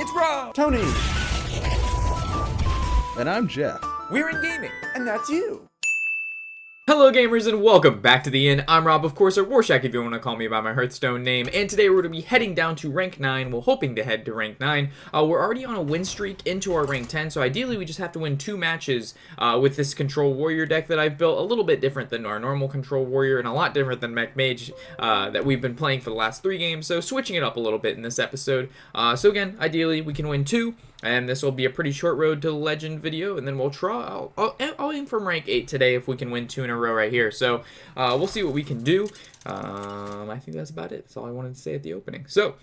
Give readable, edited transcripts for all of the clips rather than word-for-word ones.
It's Rob! Tony! And I'm Jeff. We're in gaming. And that's you. Hello gamers and welcome back to the inn. I'm Rob, of course, or Warshack if you want to call me by my Hearthstone name, and today we're going to be heading down to rank 9, well hoping to head to rank 9. We're already on a win streak into our rank 10, so ideally we just have to win 2 matches with this Control Warrior deck that I've built, a little bit different than our normal Control Warrior, and a lot different than mage that we've been playing for the last 3 games, so switching it up a little bit in this episode. So again, ideally we can win 2. And this will be a pretty short road to legend video, and then we'll try. I'll aim from rank 8 today if we can win 2 in a row right here. So we'll see what we can do. I think that's about it. That's all I wanted to say at the opening. So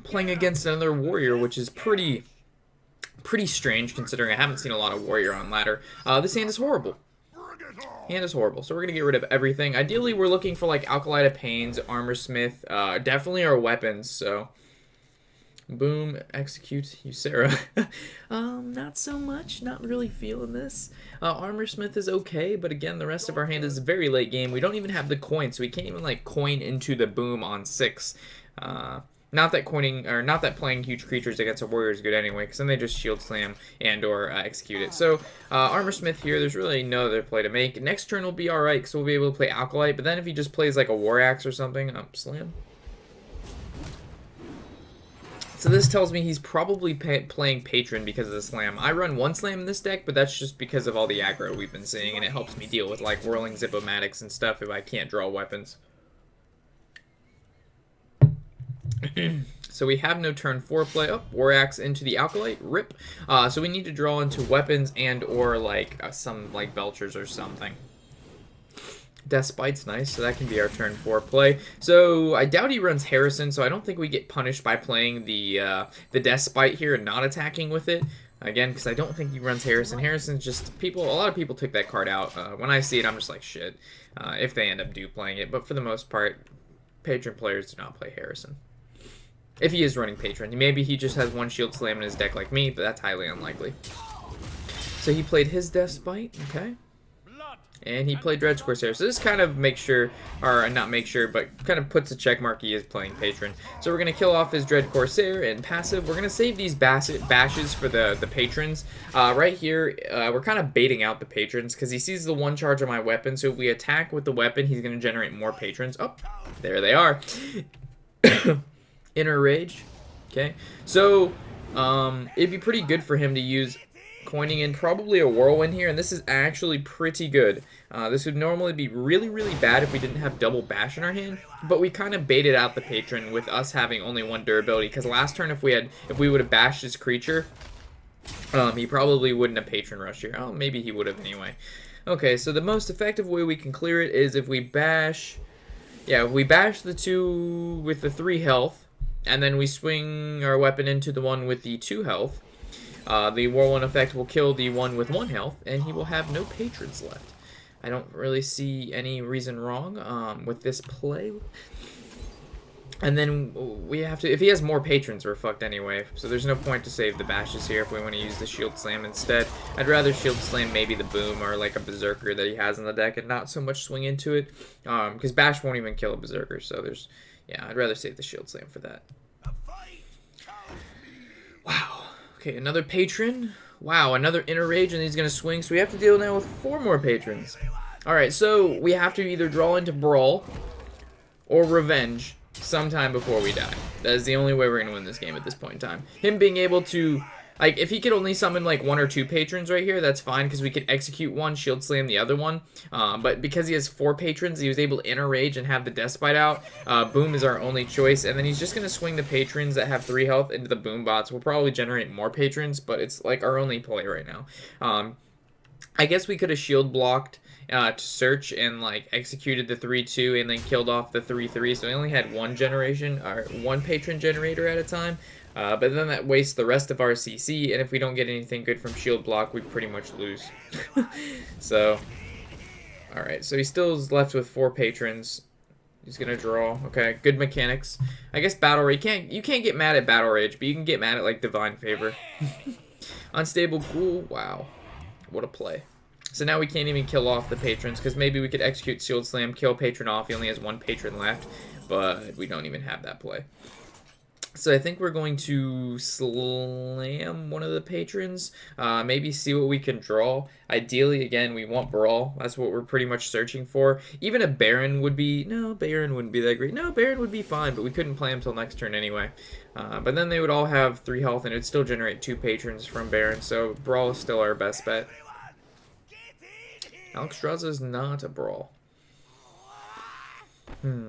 playing against another warrior, which is pretty strange considering I haven't seen a lot of warrior on ladder. This hand is horrible. Hand is horrible, so we're going to get rid of everything. Ideally, we're looking for like Alkalite of Pains, Armor Smith, definitely our weapons, so... Boom, execute, Ysera. Not so much, not really feeling this. Armor Smith is okay, but again, the rest of our hand is very late game. We don't even have the coin, so we can't even like coin into the boom on 6. Not that playing huge creatures against a warrior is good anyway, because then they just shield slam and or execute it. So Armor Smith here, there's really no other play to make. Next turn will be alright, because we'll be able to play Alkalite, but then if he just plays like a War Axe or something, slam. So this tells me he's probably playing Patron because of the slam. I run 1 slam in this deck, but that's just because of all the aggro we've been seeing, and it helps me deal with like whirling Zip-O-Matics and stuff if I can't draw weapons. So we have no turn 4 play. Oh, War Axe into the Alkalite. Rip. So we need to draw into weapons and or like some like Belchers or something. Despite's nice, so that can be our turn 4 play. So I doubt he runs Harrison, so I don't think we get punished by playing the Despite here and not attacking with it. Again, because I don't think he runs Harrison. Harrison's just a lot of people took that card out. When I see it, I'm just like shit. If they end up playing it, but for the most part, Patron players do not play Harrison. If he is running Patron, maybe he just has 1 shield slam in his deck like me, but that's highly unlikely. So he played his Despite, okay. And he played Dread Corsair. So this kind of makes sure, or not make sure, but kind of puts a check mark he is playing Patron. So we're going to kill off his Dread Corsair and passive. We're going to save these bashes for the patrons. Right here, we're kind of baiting out the patrons because he sees the 1 charge on my weapon. So if we attack with the weapon, he's going to generate more patrons. Oh, there they are. Inner Rage. Okay. So it'd be pretty good for him to use coining in probably a Whirlwind here, and this is actually pretty good. This would normally be really, really bad if we didn't have double bash in our hand, but we kind of baited out the patron with us having only 1 durability, because last turn if we would have bashed his creature, he probably wouldn't have patron rush here. Oh, maybe he would have anyway. Okay, so the most effective way we can clear it is if we bash, if we bash the 2 with the 3 health, and then we swing our weapon into the one with the 2 health. The Whirlwind effect will kill the one with 1 health, and he will have no patrons left. I don't really see any reason wrong with this play. And then we have to, if he has more patrons, we're fucked anyway. So there's no point to save the bashes here if we want to use the shield slam instead. I'd rather shield slam maybe the boom or like a berserker that he has in the deck and not so much swing into it. Because bash won't even kill a berserker, so there's, I'd rather save the shield slam for that. Wow. Okay, another patron. Wow, another Inner Rage, and he's going to swing. So we have to deal now with 4 more patrons. Alright, so we have to either draw into Brawl or Revenge sometime before we die. That is the only way we're going to win this game at this point in time. Him being able to, like, if he could only summon, like, 1 or 2 patrons right here, that's fine, because we could execute 1, shield slam the other one. But because he has 4 patrons, he was able to Inner Rage and have the Despite out. Boom is our only choice, and then he's just going to swing the patrons that have 3 health into the Boom bots. We'll probably generate more patrons, but it's, like, our only play right now. I guess we could have shield blocked to search and like executed the 3-2 and then killed off the 3-3, so we only had 1 generation or 1 patron generator at a time. But then that wastes the rest of our CC, and if we don't get anything good from shield block, we pretty much lose. So, alright, so he still is left with 4 patrons. He's gonna draw. Okay, good mechanics. I guess Battle Rage, you can't get mad at Battle Rage, but you can get mad at like Divine Favor. Unstable Ghoul, wow. What a play. So now we can't even kill off the patrons, because maybe we could execute Shield Slam, kill patron off. He only has 1 patron left, but we don't even have that play. So I think we're going to slam one of the patrons, maybe see what we can draw. Ideally, again, we want Brawl. That's what we're pretty much searching for. Even a Baron would be... No, Baron wouldn't be that great. No, Baron would be fine, but we couldn't play him till next turn anyway. But then they would all have 3 health, and it would still generate 2 patrons from Baron, so Brawl is still our best bet. Alexstrasza is not a Brawl.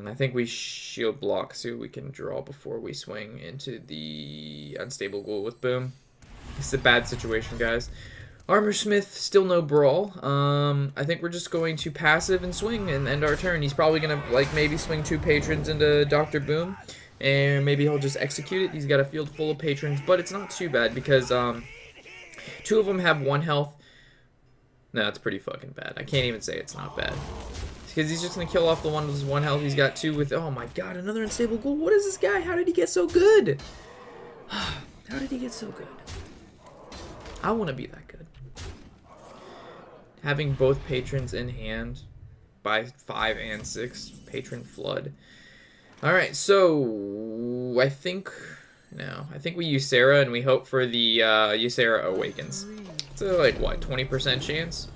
I think we shield block, see what we can draw before we swing into the Unstable Ghoul with Boom. It's a bad situation, guys. Armor Smith, still no Brawl. I think we're just going to passive and swing and end our turn. He's probably going to, like, maybe swing 2 patrons into Dr. Boom, and maybe he'll just execute it. He's got a field full of patrons, but it's not too bad because 2 of them have 1 health. No, it's pretty fucking bad. I can't even say it's not bad. Because he's just going to kill off the one with 1 health. He's got 2 with... Oh my god, another Unstable Ghoul. What is this guy? How did he get so good? How did he get so good? I want to be that good. Having both patrons in hand by 5 and 6. Patron Flood. Alright, so... I think... No. I think we use Sarah and we hope for the Ysera Awakens. So, like, what? 20% chance?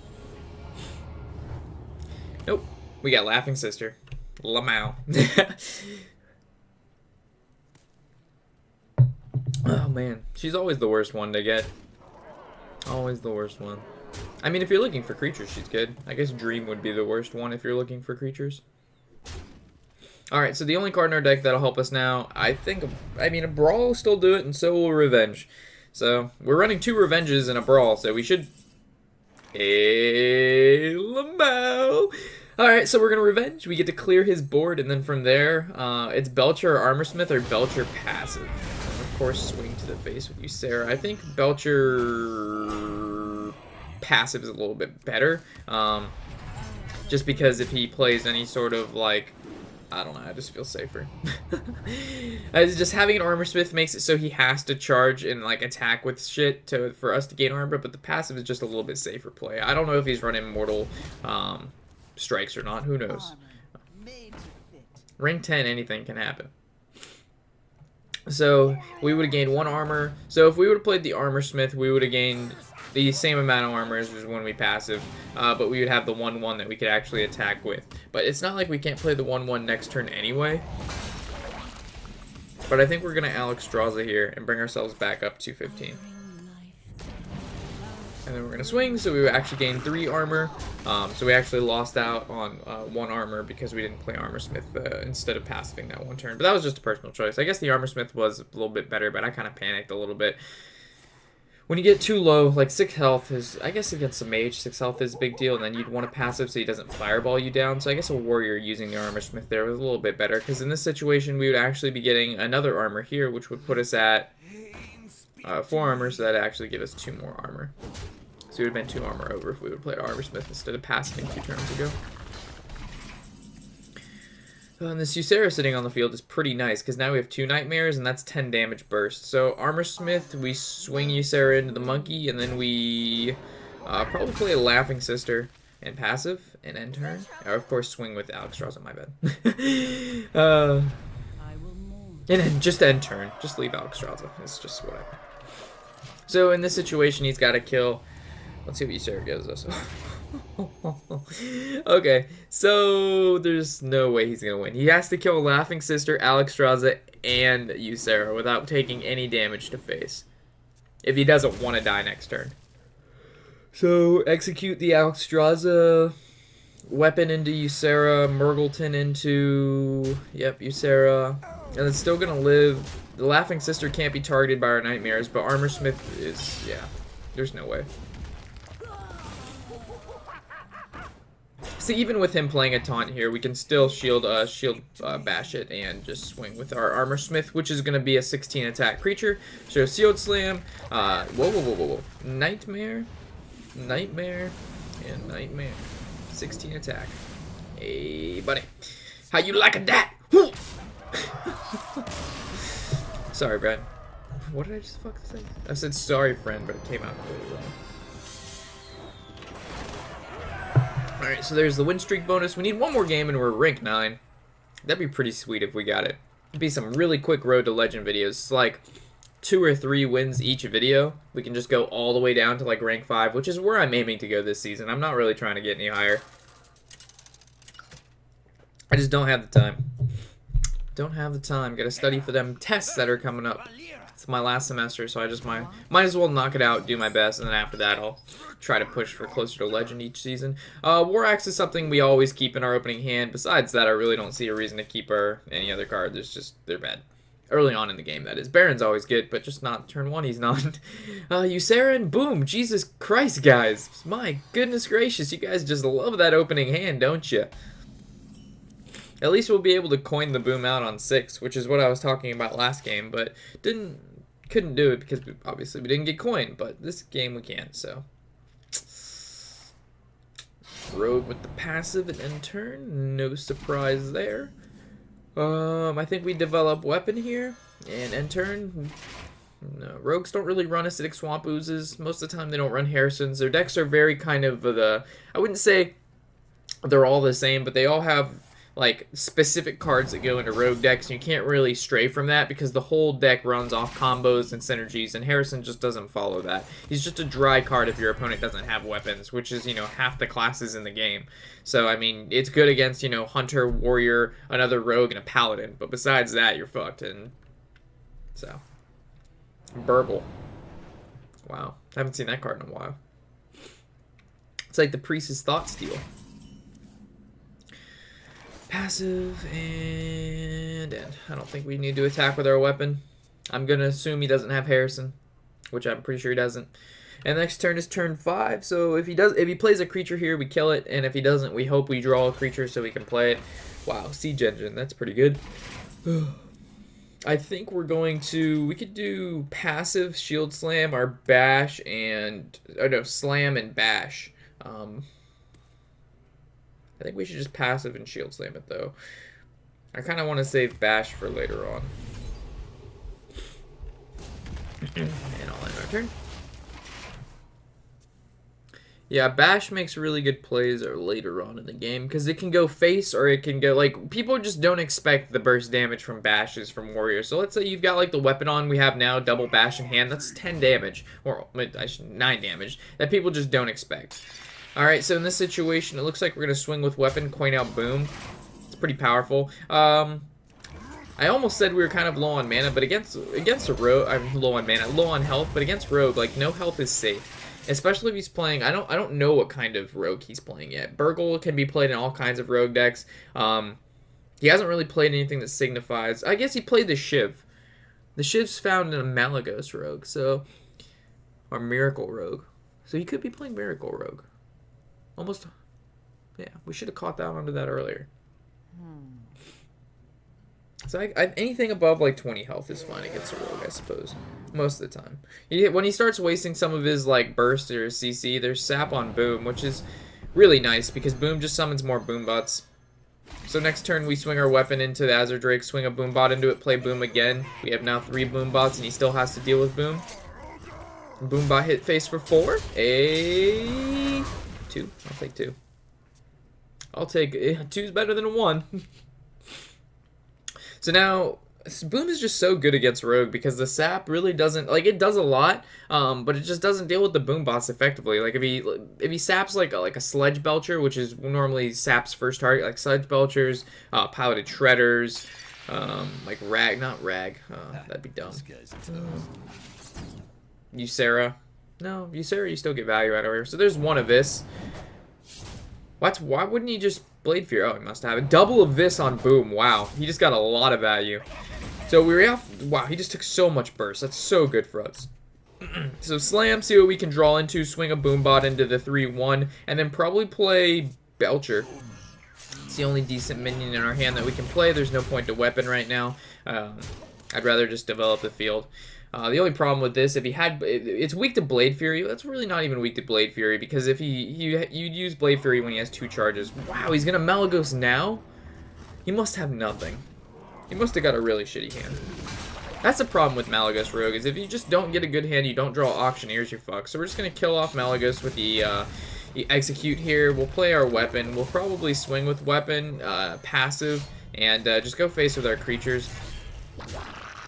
Nope. We got Laughing Sister. Lamau. Oh, man. She's always the worst one to get. Always the worst one. I mean, if you're looking for creatures, she's good. I guess Dream would be the worst one if you're looking for creatures. Alright, so the only card in our deck that'll help us now, I mean, a Brawl will still do it, and so will Revenge. So, we're running 2 Revenges and a Brawl, so we should... Hey, Lamau! Alright, so we're going to Revenge. We get to clear his board, and then from there, it's Belcher or Armorsmith or Belcher passive. And of course, swing to the face with Ysera. I think Belcher passive is a little bit better. Just because if he plays any sort of, like... I don't know, I just feel safer. Just having an Armorsmith makes it so he has to charge and, like, attack with shit for us to gain armor, but the passive is just a little bit safer play. I don't know if he's running Mortal Strikes or not, who knows. Rank 10, anything can happen. So, we would have gained 1 armor. So, if we would have played the Armorsmith, we would have gained the same amount of armor as when we passive, but we would have the 1/1 that we could actually attack with. But it's not like we can't play the 1/1 next turn anyway. But I think we're going to Alexstrasza here and bring ourselves back up to 15. And then we're going to swing, so we would actually gain 3 armor. So we actually lost out on 1 armor because we didn't play Armorsmith instead of passiving that 1 turn. But that was just a personal choice. I guess the Armorsmith was a little bit better, but I kind of panicked a little bit. When you get too low, like 6 health is, I guess against a mage, 6 health is a big deal, and then you'd want a passive so he doesn't fireball you down. So I guess a warrior using the Armorsmith there was a little bit better, because in this situation we would actually be getting another armor here, which would put us at 4 armor, so that'd actually give us 2 more armor. So it would have been 2 armor over if we would have played Armorsmith instead of passing 2 turns ago. And this Ysera sitting on the field is pretty nice, because now we have 2 Nightmares, and that's 10 damage burst. So Armorsmith, we swing Ysera into the monkey, and then we probably play a Laughing Sister and passive, and end turn. Or of course swing with Alexstrasza, my bad. And then just end turn. Just leave Alexstrasza. It's just whatever. So in this situation, he's got to kill... Let's see what Ysera gives us. Okay, so there's no way he's gonna win. He has to kill Laughing Sister, Alexstrasza, and Ysera without taking any damage to face. If he doesn't want to die next turn. So execute the Alexstrasza weapon into Ysera, Murgleton into Ysera, and it's still gonna live. The Laughing Sister can't be targeted by our Nightmares, but Armorsmith is there's no way. See, even with him playing a taunt here, we can still shield bash it and just swing with our Armorsmith, which is going to be a 16 attack creature. So Sealed Slam, whoa. Nightmare, and Nightmare. 16 attack. Hey, buddy. How you like that? Sorry, Brad. What did I just fucking say? I said sorry, friend, but it came out really wrong. Alright, so there's the win streak bonus. We need 1 more game and we're rank 9. That'd be pretty sweet if we got it. be some really quick road to legend videos. It's like 2 or 3 wins each video. We can just go all the way down to like rank 5, which is where I'm aiming to go this season. I'm not really trying to get any higher. I just don't have the time. Don't have the time. Gotta study for them tests that are coming up. It's my last semester, so I just might as well knock it out, do my best, and then after that I'll try to push for closer to legend each season. War Axe is something we always keep in our opening hand. Besides that, I really don't see a reason to keep any other card. They're bad. Early on in the game, that is. Baron's always good, but just not turn 1, he's not. Ysera and Boom. Jesus Christ, guys. My goodness gracious, you guys just love that opening hand, don't you? At least we'll be able to coin the Boom out on 6, which is what I was talking about last game, but couldn't do it because obviously we didn't get coin, but this game we can, so. Rogue with the passive and end turn, no surprise there. I think we develop weapon here, and end turn. No, rogues don't really run acidic swamp oozes. Most of the time they don't run Harrisons. Their decks are very kind of I wouldn't say they're all the same, but they all have like specific cards that go into rogue decks, and you can't really stray from that because the whole deck runs off combos and synergies, and Harrison just doesn't follow that. He's just a dry card if your opponent doesn't have weapons, which is, you know, half the classes in the game. So, I mean, it's good against, you know, Hunter, Warrior, another Rogue, and a Paladin, but besides that, you're fucked, and so. Burble. Wow, I haven't seen that card in a while. It's like the Priest's Thought Steal. Passive and end. I don't think we need to attack with our weapon. I'm gonna assume he doesn't have Harrison, which I'm pretty sure he doesn't. And next turn is turn 5. So if he plays a creature here, we kill it, and if he doesn't, we hope we draw a creature so we can play it. Wow, Siege Engine, that's pretty good. I think we could do passive Shield Slam, our bash, and Slam and bash. I think we should just passive and Shield Slam it, though. I kind of want to save Bash for later on. And I'll end our turn. Yeah, Bash makes really good plays later on in the game, because it can go face or it can go, like, people just don't expect the burst damage from Bashes from Warriors. So let's say you've got, like, the weapon on we have now, double Bash in hand, that's 10 damage, or 9 damage, that people just don't expect. Alright, so in this situation, it looks like we're going to swing with weapon, coin out Boom. It's pretty powerful. I almost said we were kind of low on mana, but against a Rogue, I'm low on mana, low on health, but against Rogue, like, no health is safe. Especially if he's playing, I don't know what kind of Rogue he's playing yet. Burgle can be played in all kinds of Rogue decks. He hasn't really played anything that signifies. I guess he played the Shiv. The Shiv's found in a Malagos Rogue, so, or Miracle Rogue. So he could be playing Miracle Rogue. Almost, yeah, we should have caught that onto that earlier. So anything above like 20 health is fine against a Rogue, I suppose. Most of the time. When he starts wasting some of his like burst or CC, there's sap on Boom, which is really nice because Boom just summons more Boom bots. So next turn we swing our weapon into the Azure Drake, swing a Boom bot into it, play Boom again. We have now 3 Boom bots and he still has to deal with Boom. Boom bot hit face for 4. 2. I'll take 2. I'll take 2's better than a 1. So now Boom is just so good against Rogue because the sap really doesn't, like, it does a lot, but it just doesn't deal with the Boom bots effectively. Like if he saps like a Sledge Belcher, which is normally sap's first target, like Sledge Belchers, Piloted Shredders, like not Rag, that'd be dumb. Ysera. No, Ysera you still get value out of her. So there's one of this. Why wouldn't he just Blade Fury? Oh, he must have it. Double of this on Boom. Wow, he just got a lot of value. So we were off. Wow, he just took so much burst. That's so good for us. So Slam, see what we can draw into. Swing a Boom bot into the 3/1, and then probably play Belcher. It's the only decent minion in our hand that we can play. There's no point to weapon right now. I'd rather just develop the field. The only problem with this, it's weak to Blade Fury. That's really not even weak to Blade Fury, because if you'd use Blade Fury when he has 2 charges. Wow, he's gonna Malagos now? He must have nothing. He must have got a really shitty hand. That's the problem with Malagos Rogue, is if you just don't get a good hand, you don't draw Auctioneers, you're fucked. So we're just gonna kill off Malagos with the Execute here. We'll play our weapon. We'll probably swing with weapon, passive, and just go face with our creatures.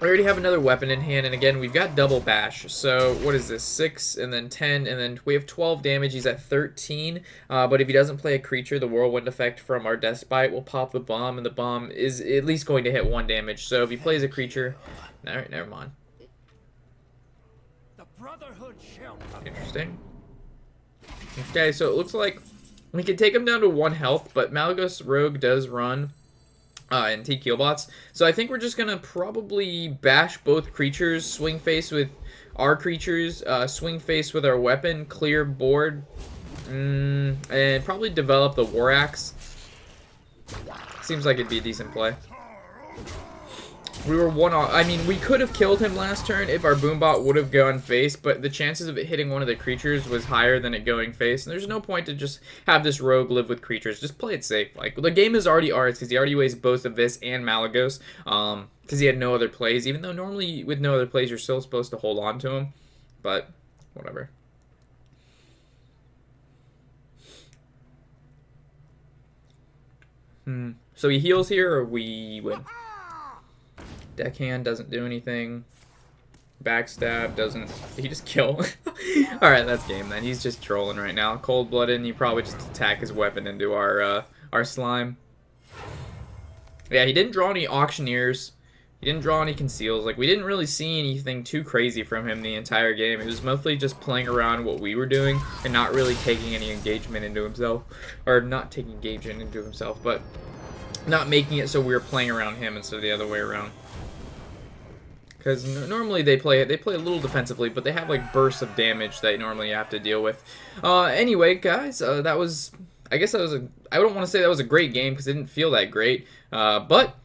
We already have another weapon in hand, and again, we've got double bash. So, what is this? 6, and then 10, and then we have 12 damage. He's at 13, but if he doesn't play a creature, the whirlwind effect from our Despite will pop the bomb, and the bomb is at least going to hit 1 damage. So, if he plays a creature... Alright, never mind. Interesting. Okay, so it looks like we can take him down to 1 health, but Malagos Rogue does run... and T-Keelbots. So I think we're just going to probably bash both creatures, swing face with our creatures, swing face with our weapon, clear board, and probably develop the War Axe. Seems like it'd be a decent play. We were I mean, we could have killed him last turn if our Boombot would have gone face, but the chances of it hitting one of the creatures was higher than it going face, and there's no point to just have this rogue live with creatures. Just play it safe. Like, the game is already ours, because he already wastes both of this and Malagos, because he had no other plays, even though normally with no other plays you're still supposed to hold on to him, but whatever. So he heals here, or we win? Deckhand doesn't do anything. Backstab doesn't... Did he just kill? Alright, that's game then. He's just trolling right now. Cold-blooded, and he probably just attack his weapon into our slime. Yeah, he didn't draw any Auctioneers. He didn't draw any Conceals. Like, we didn't really see anything too crazy from him the entire game. It was mostly just playing around what we were doing and not really taking any engagement into himself. Or not taking engagement into himself, but not making it so we were playing around him instead of the other way around. Because normally they play a little defensively, but they have like bursts of damage that normally you have to deal with. Anyway, guys, that was... I guess that was a... I don't want to say that was a great game because it didn't feel that great. But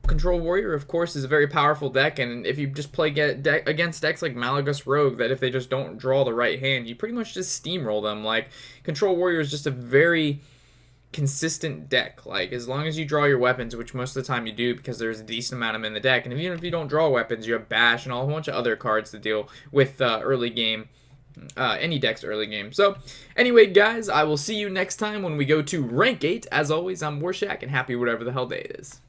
Control Warrior, of course, is a very powerful deck, and if you just play against decks like Malagos Rogue, that if they just don't draw the right hand, you pretty much just steamroll them. Like, Control Warrior is just a very consistent deck. Like, as long as you draw your weapons, which most of the time you do because there's a decent amount of them in the deck, and even if you don't draw weapons, you have Bash and a whole bunch of other cards to deal with early game, any deck's early game. So anyway, guys, I will see you next time when we go to rank 8. As always, I'm Warshack, and happy whatever the hell day it is.